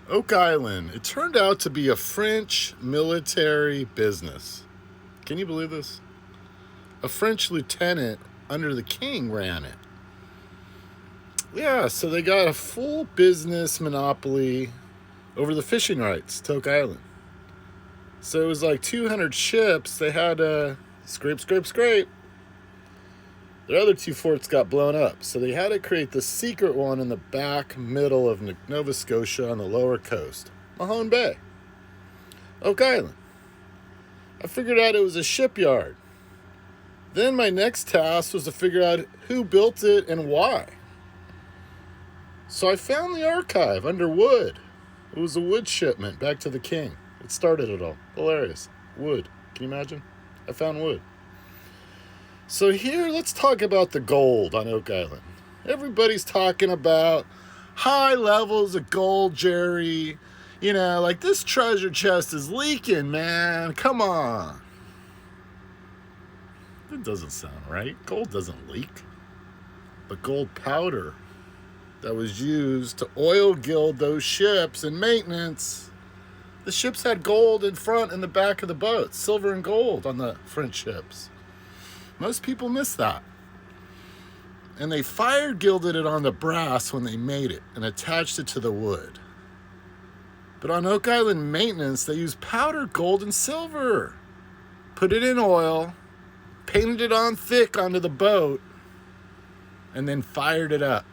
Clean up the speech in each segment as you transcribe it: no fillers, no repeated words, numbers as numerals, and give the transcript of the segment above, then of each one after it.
Oak Island. It turned out to be a French military business. Can you believe this? A French lieutenant under the king ran it. Yeah, so they got a full business monopoly over the fishing rights to Oak Island. So it was like 200 ships. They had to scrape. Their other two forts got blown up, so they had to create the secret one in the back middle of Nova Scotia on the lower coast, Mahone Bay, Oak Island. I figured out it was a shipyard. Then my next task was to figure out who built it and why. So I found the archive under wood. It was a wood shipment back to the king. It started it all. Hilarious. Wood. Can you imagine? I found wood. So here, let's talk about the gold on Oak Island. Everybody's talking about high levels of gold, Jerry. You know, like this treasure chest is leaking, man. Come on. That doesn't sound right. Gold doesn't leak. But gold powder that was used to oil gild those ships in maintenance. The ships had gold in front and the back of the boat, silver and gold on the French ships. Most people miss that. And they fire gilded it on the brass when they made it and attached it to the wood. But on Oak Island maintenance, they used powdered gold and silver. Put it in oil, painted it on thick onto the boat, and then fired it up.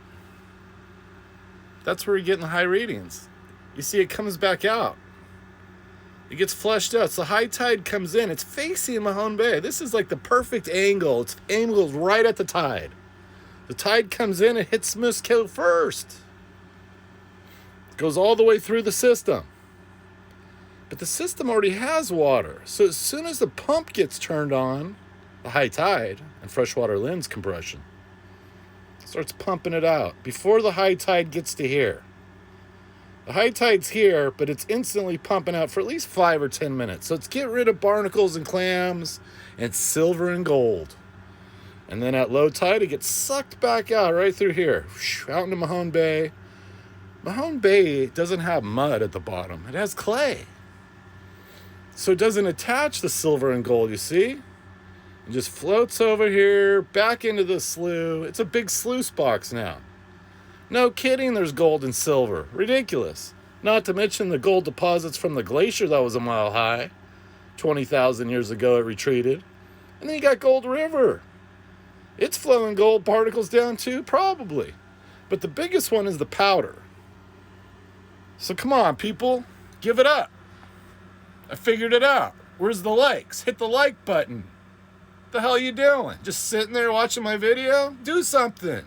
That's where you're getting the high readings. You see, it comes back out. It gets flushed out. So high tide comes in. It's facing Mahone Bay. This is like the perfect angle. It's angled right at the tide. The tide comes in and hits Moscow first. It goes all the way through the system. But the system already has water. So as soon as the pump gets turned on, the high tide and freshwater lens compression starts pumping it out before the high tide gets to here. The high tide's here, but it's instantly pumping out for at least 5 or 10 minutes. So it's get rid of barnacles and clams and silver and gold. And then at low tide, it gets sucked back out right through here, out into Mahone Bay. Mahone Bay doesn't have mud at the bottom. It has clay. So it doesn't attach the silver and gold, you see? It just floats over here, back into the slough. It's a big sluice box now. No kidding, there's gold and silver. Ridiculous. Not to mention the gold deposits from the glacier that was a mile high. 20,000 years ago it retreated. And then you got Gold River. It's flowing gold particles down too, probably. But the biggest one is the powder. So come on, people. Give it up. I figured it out. Where's the likes? Hit the like button. What the hell are you doing? Just sitting there watching my video? Do something.